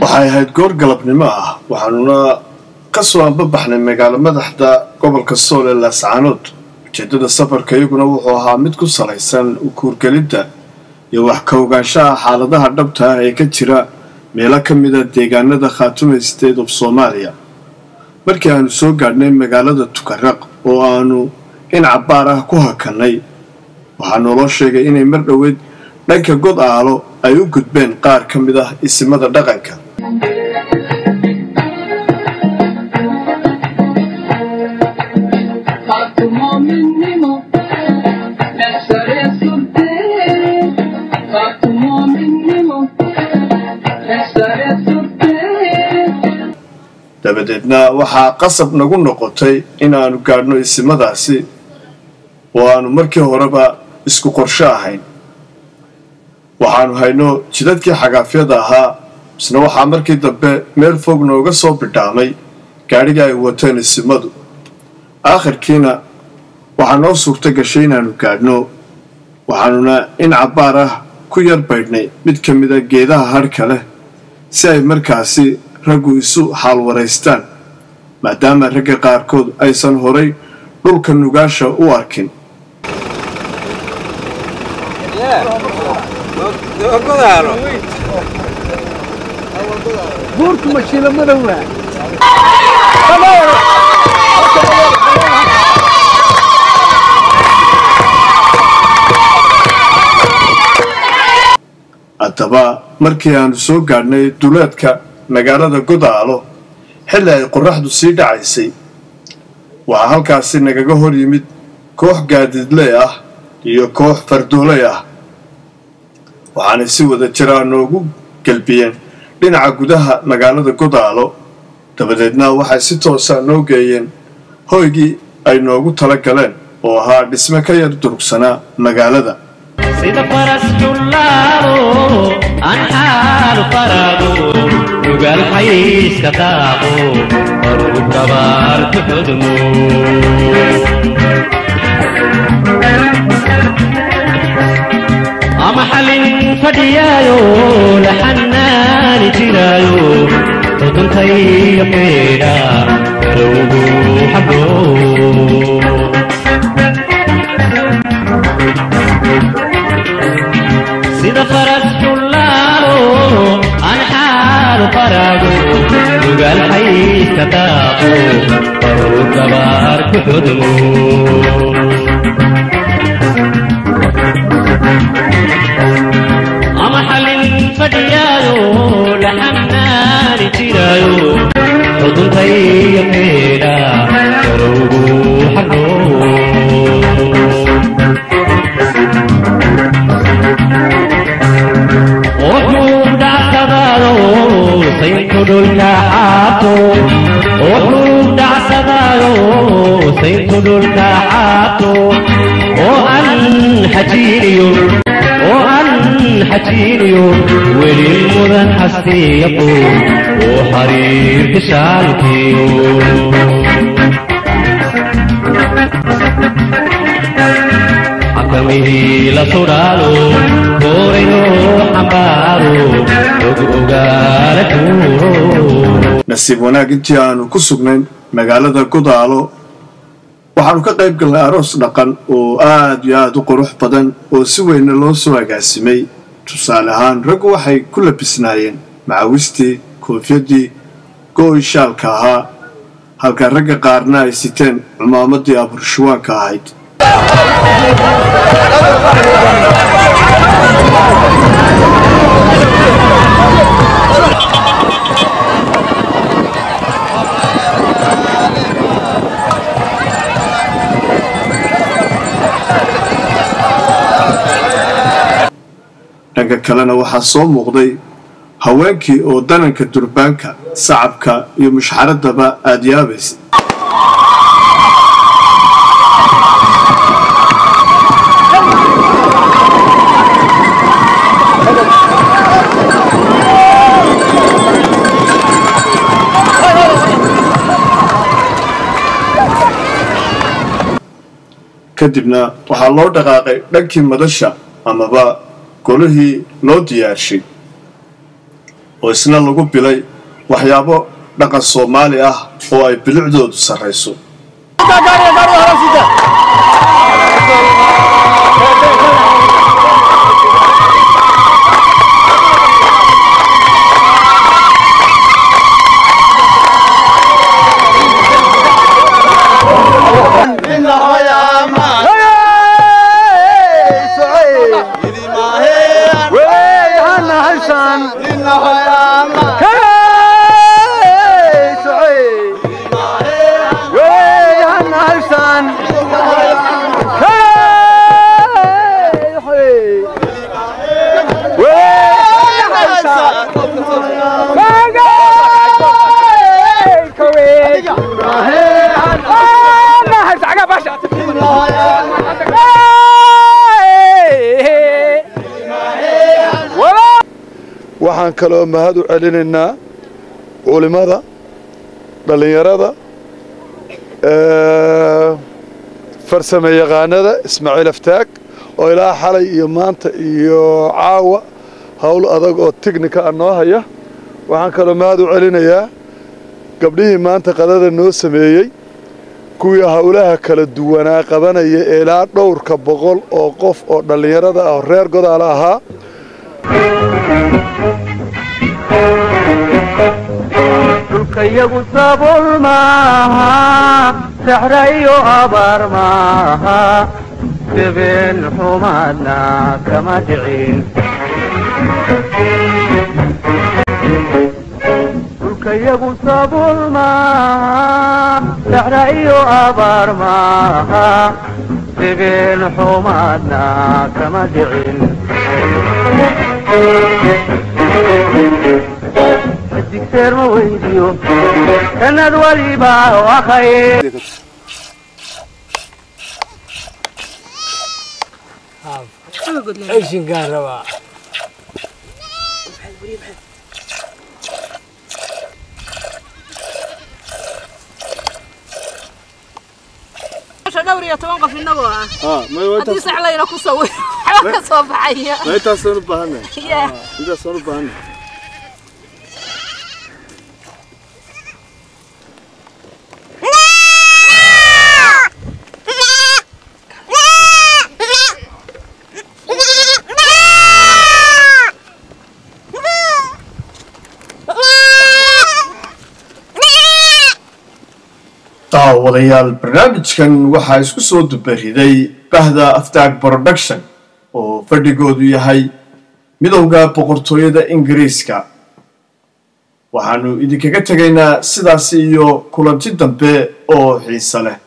waxay ahayd goor galabnimo ah waxaanuna ka soo anbabaxnay magaalo madaxda gobolka Sool ee Laascaanood ujeedada safarka iyaguna wuxuu ahaa mid ku salaysan u kuurgelidda iyo wax ka ogaanshaha xaaladaha dhabta ah ee ka jira meelo ka mid ah deegaanada Khaatume State of Soomaaliya markii aanu soo gaadhnay magaalada Tukaraq oo aanu in cabaar ah ku hakanay waxaanu loo sheegay inay mar dhaweyd dhanka god aalo ay u gudbeen qaar ka mid ah isimada dhaqanka dabadeedna waxaa qasab nagu noqotay inaanu gaadhno isimadaasi oo aanu markii horeba isku qorshe ahayn waxaanu hayno jidadkii xagaafyada ahaa isna waxaa markii dambe meel fog nooga soo bidhaamay gaadhiga ay wateen isimadu aakhirkiina waxaa noo suurta gashay inaanu gaadhno waxaanuna in cabaar ah ku yar baydhnay mid ka mid a geedaha hadhka leh si ay markaasi raggu isu xaalwaraystaan maadaama ragga qaarkood aysan horay dhulka nugaasha u arkin buurtu mashiila madowaa haddaba markii aanu soo gaadhnay duleedka magaalada Godaalo xilli ay qorraxdu sii dhacaysay waxaa halkaasi nagaga hor yimid koox gaadiidley ah iyo koox fardooley ah waxaanay si wada jir ah noogu galbiyeen dhinaca gudaha magaalada Godaalo dabadeedna waxay si toos ah noo geeyeen hoygii ay noogu tala galeen oo ahaa dhisme ka yar durugsanaa magaalada sida farastullaaro aan xaal farago nugaal xayska daaqo qaru kabaar ku xudmo ama xalin fadhiyaayo la xanaani jiraayo todontay meedha garowgu xabo sida farastullaaro aan xaal farago nugaal xayska daaqo qaru kabaar ku xudmo ama xalin fadhiyaayo la xanaani jiraayo todontay meedha garowgu xabo saynkudulka xaato wuxuu dhacsadayo saynkudulka xaato oo aan xajiiniyo weli mudan xastiyaqo oo xariirka shaalkiyo xakamihii la sudhaalo goorayno xambaaro nasiib wanaag intii aanu ku sugnayn magaalada Godaalo waxaanu ka qayb galnay aroos dhaqan oo aad iyo aad u qurux badan oo si weyn loo soo agaasimay tusaale ahaan raggu waxay ku labisnaayeen macawistii koofiyadii gooy shaalka ahaa halka ragga qaarna ay siteen cumaamadii aburshuwaanka ahayd dhanka kalena waxaa soo muuqday haweenkii oo dananka durbaanka sacabka iyo mushxaradaba aad yaabaysay kadibna waxaa loo dhaqaaqay dhankii madasha amaba golihii loo diyaarshay oo isna lagu bilay waxyaabo dhaqan Soomaali ah oo ay bilicdoodu sareyso waxaan kaloo mahad u celinaynaa culimada dhalinyarada farsamo yaqaanada Ismaaciil Aftaag oo ilaa xalay iyo maanta iyo caawa hawl adag oo technical noo haya waxaan kaloo mahad u celinayaa gabdhihii maanta qadada noo sameeyay kuwii hawlaha kala duwanaa qabanaya ilaa dhowrka boqol oo qof oo dhalinyarada ah reer godaal ahaa dhulkayagu sabool maaha saxrayo abaar maaha sibeen xumaadna kama dhicin dhulkayagu sabool maaha saxrayo abaar maaha sibeen xumaadna kama dhicin الدكتور مويديو كان الوليبا وخير ايش كان روا دوري يتوقف النبوة ما يوانتا هدي سعلينا كسوي حلقة صباحية ما يتاسون بهنا إذا صاروا بهنا wadayaal barnaamijkan waxaa isku soo dubariday bahda Aftaag Production oo fadhigoodu yahay midowga boqortooyada Ingiriiska waxaanu idinkaga tagaynaa sidaas iyo kulanti dambe oo xiiso leh